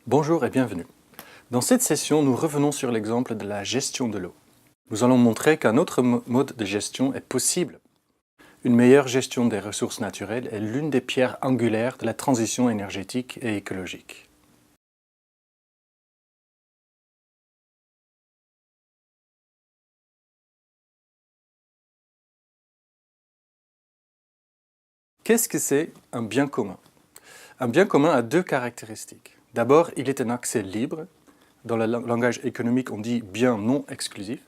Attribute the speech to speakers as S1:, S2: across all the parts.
S1: Bonjour et bienvenue. Dans cette session, nous revenons sur l'exemple de la gestion de l'eau. Nous allons montrer qu'un autre mode de gestion est possible. Une meilleure gestion des ressources naturelles est l'une des pierres angulaires de la transition énergétique et écologique. Qu'est-ce que c'est un bien commun? Un bien commun a deux caractéristiques. D'abord, il est un accès libre. Dans le langage économique, on dit bien non exclusif.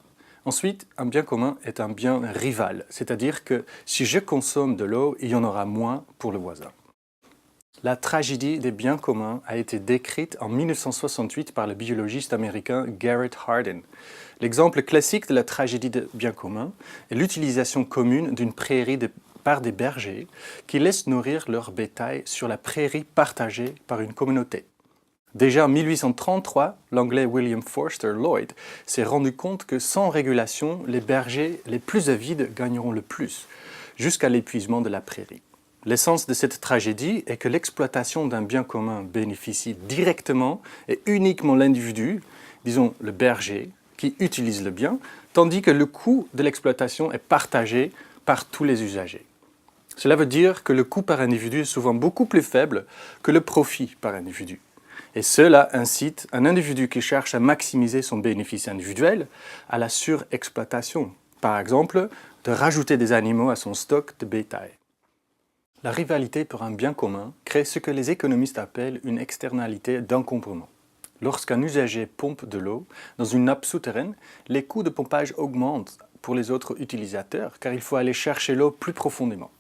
S1: Ensuite, un bien commun est un bien rival, c'est-à-dire que si je consomme de l'eau, il y en aura moins pour le voisin. La tragédie des biens communs a été décrite en 1968 par le biologiste américain Garrett Hardin. L'exemple classique de la tragédie des biens communs est l'utilisation commune d'une prairie par des bergers qui laissent nourrir leur bétail sur la prairie partagée par une communauté. Déjà en 1833, l'anglais William Forster Lloyd s'est rendu compte que sans régulation, les bergers les plus avides gagneront le plus, jusqu'à l'épuisement de la prairie. L'essence de cette tragédie est que l'exploitation d'un bien commun bénéficie directement et uniquement l'individu, disons le berger, qui utilise le bien, tandis que le coût de l'exploitation est partagé par tous les usagers. Cela veut dire que le coût par individu est souvent beaucoup plus faible que le profit par individu. Et cela incite un individu qui cherche à maximiser son bénéfice individuel à la surexploitation, par exemple de rajouter des animaux à son stock de bétail. La rivalité pour un bien commun crée ce que les économistes appellent une externalité d'encombrement. Lorsqu'un usager pompe de l'eau dans une nappe souterraine, les coûts de pompage augmentent pour les autres utilisateurs car il faut aller chercher l'eau plus profondément.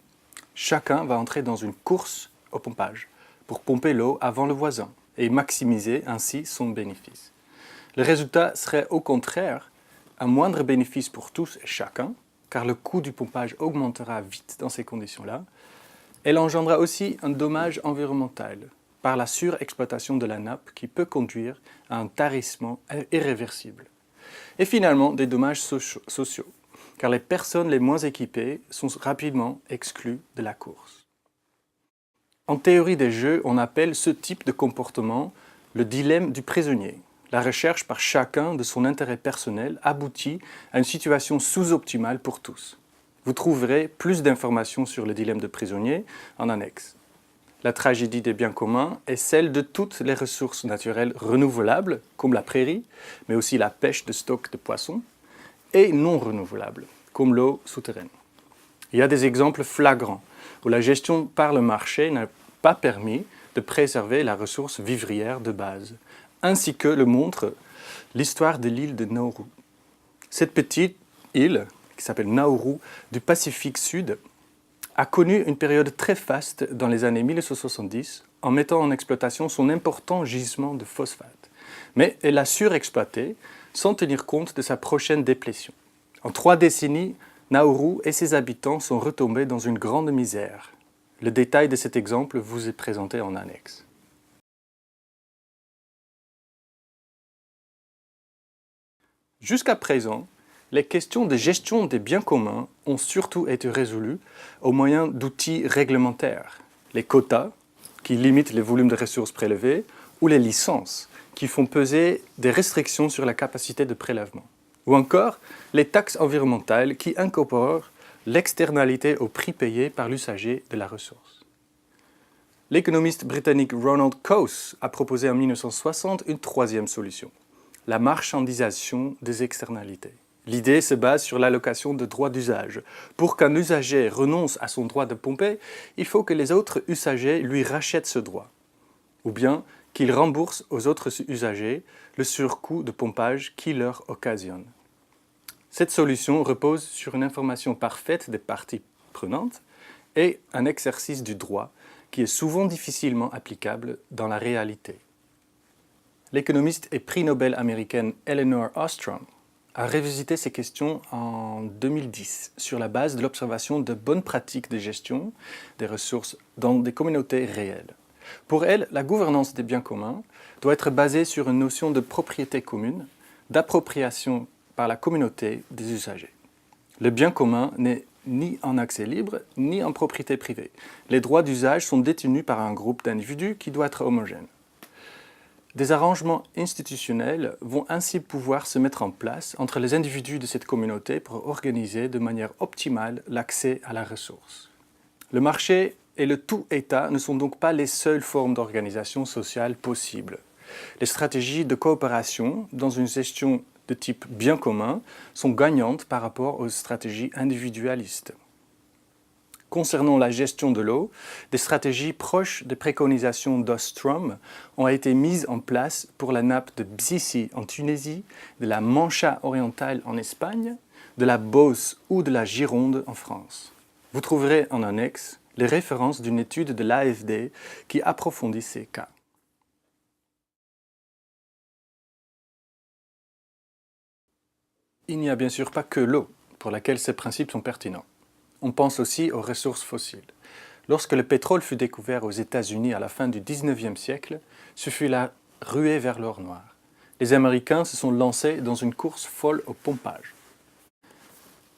S1: Chacun va entrer dans une course au pompage pour pomper l'eau avant le voisin et maximiser ainsi son bénéfice. Le résultat serait au contraire un moindre bénéfice pour tous et chacun, car le coût du pompage augmentera vite dans ces conditions-là. Elle engendrera aussi un dommage environnemental par la surexploitation de la nappe qui peut conduire à un tarissement irréversible. Et finalement, des dommages sociaux, car les personnes les moins équipées sont rapidement exclues de la course. En théorie des jeux, on appelle ce type de comportement le dilemme du prisonnier. La recherche par chacun de son intérêt personnel aboutit à une situation sous-optimale pour tous. Vous trouverez plus d'informations sur le dilemme de prisonnier en annexe. La tragédie des biens communs est celle de toutes les ressources naturelles renouvelables, comme la prairie, mais aussi la pêche de stocks de poissons, et non renouvelables, comme l'eau souterraine. Il y a des exemples flagrants où la gestion par le marché n'a pas permis de préserver la ressource vivrière de base, ainsi que le montre l'histoire de l'île de Nauru. Cette petite île, qui s'appelle Nauru, du Pacifique Sud, a connu une période très faste dans les années 1970 en mettant en exploitation son important gisement de phosphate. Mais elle a surexploité sans tenir compte de sa prochaine déplétion. En 3 décennies, Nauru et ses habitants sont retombés dans une grande misère. Le détail de cet exemple vous est présenté en annexe. Jusqu'à présent, les questions de gestion des biens communs ont surtout été résolues au moyen d'outils réglementaires. Les quotas, qui limitent les volumes de ressources prélevées, ou les licences, qui font peser des restrictions sur la capacité de prélèvement. Ou encore les taxes environnementales qui incorporent l'externalité au prix payé par l'usager de la ressource. L'économiste britannique Ronald Coase a proposé en 1960 une troisième solution, la marchandisation des externalités. L'idée se base sur l'allocation de droits d'usage. Pour qu'un usager renonce à son droit de pomper, il faut que les autres usagers lui rachètent ce droit, ou bien qu'il rembourse aux autres usagers le surcoût de pompage qui leur occasionne. Cette solution repose sur une information parfaite des parties prenantes et un exercice du droit qui est souvent difficilement applicable dans la réalité. L'économiste et prix Nobel américaine Elinor Ostrom a revisité ces questions en 2010 sur la base de l'observation de bonnes pratiques de gestion des ressources dans des communautés réelles. Pour elle, la gouvernance des biens communs doit être basée sur une notion de propriété commune, d'appropriation par la communauté des usagers. Le bien commun n'est ni en accès libre, ni en propriété privée. Les droits d'usage sont détenus par un groupe d'individus qui doit être homogène. Des arrangements institutionnels vont ainsi pouvoir se mettre en place entre les individus de cette communauté pour organiser de manière optimale l'accès à la ressource. Le marché et le tout-État ne sont donc pas les seules formes d'organisation sociale possibles. Les stratégies de coopération dans une gestion de type bien commun sont gagnantes par rapport aux stratégies individualistes. Concernant la gestion de l'eau, des stratégies proches des préconisations d'Ostrom ont été mises en place pour la nappe de Bsissi en Tunisie, de la Mancha orientale en Espagne, de la Beauce ou de la Gironde en France. Vous trouverez en annexe les références d'une étude de l'AFD qui approfondit ces cas. Il n'y a bien sûr pas que l'eau pour laquelle ces principes sont pertinents. On pense aussi aux ressources fossiles. Lorsque le pétrole fut découvert aux États-Unis à la fin du 19e siècle, ce fut la ruée vers l'or noir. Les Américains se sont lancés dans une course folle au pompage.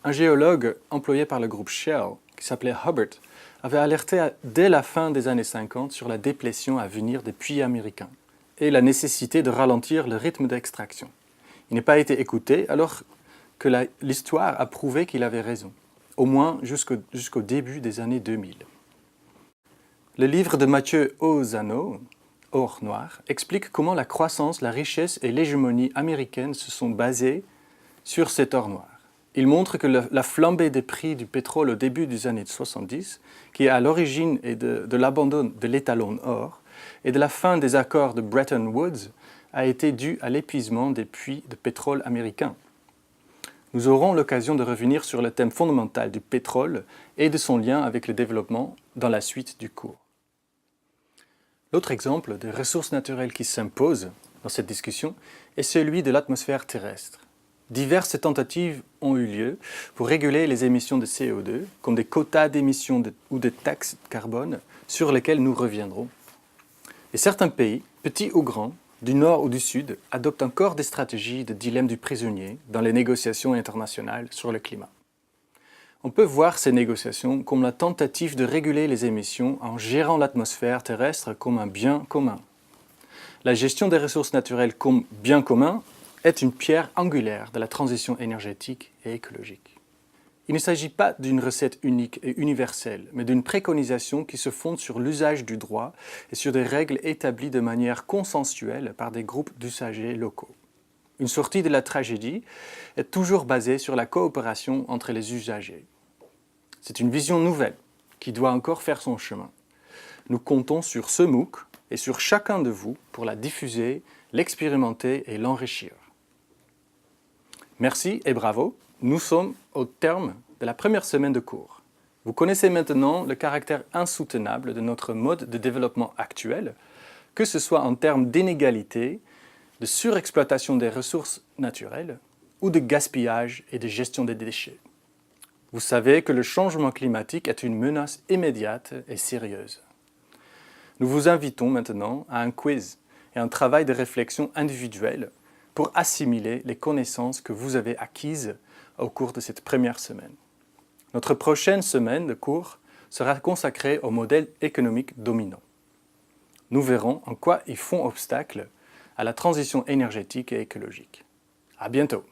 S1: Un géologue employé par le groupe Shell, qui s'appelait Hubbert, avait alerté dès la fin des années 50 sur la déplétion à venir des puits américains et la nécessité de ralentir le rythme d'extraction. Il n'a pas été écouté alors que l'histoire a prouvé qu'il avait raison, au moins jusqu'au début des années 2000. Le livre de Mathieu Ozano, Or noir, explique comment la croissance, la richesse et l'hégémonie américaine se sont basées sur cet or noir. Il montre que la flambée des prix du pétrole au début des années 70, qui est à l'origine de l'abandon de l'étalon or et de la fin des accords de Bretton Woods, a été due à l'épuisement des puits de pétrole américains. Nous aurons l'occasion de revenir sur le thème fondamental du pétrole et de son lien avec le développement dans la suite du cours. L'autre exemple des ressources naturelles qui s'imposent dans cette discussion est celui de l'atmosphère terrestre. Diverses tentatives ont eu lieu pour réguler les émissions de CO2, comme des quotas d'émissions ou des taxes carbone sur lesquelles nous reviendrons. Et certains pays, petits ou grands, du Nord ou du Sud, adoptent encore des stratégies de dilemme du prisonnier dans les négociations internationales sur le climat. On peut voir ces négociations comme la tentative de réguler les émissions en gérant l'atmosphère terrestre comme un bien commun. La gestion des ressources naturelles comme bien commun est une pierre angulaire de la transition énergétique et écologique. Il ne s'agit pas d'une recette unique et universelle, mais d'une préconisation qui se fonde sur l'usage du droit et sur des règles établies de manière consensuelle par des groupes d'usagers locaux. Une sortie de la tragédie est toujours basée sur la coopération entre les usagers. C'est une vision nouvelle qui doit encore faire son chemin. Nous comptons sur ce MOOC et sur chacun de vous pour la diffuser, l'expérimenter et l'enrichir. Merci et bravo. Nous sommes au terme de la première semaine de cours. Vous connaissez maintenant le caractère insoutenable de notre mode de développement actuel, que ce soit en termes d'inégalité, de surexploitation des ressources naturelles ou de gaspillage et de gestion des déchets. Vous savez que le changement climatique est une menace immédiate et sérieuse. Nous vous invitons maintenant à un quiz et un travail de réflexion individuel pour assimiler les connaissances que vous avez acquises au cours de cette première semaine. Notre prochaine semaine de cours sera consacrée au modèle économique dominant. Nous verrons en quoi ils font obstacle à la transition énergétique et écologique. À bientôt!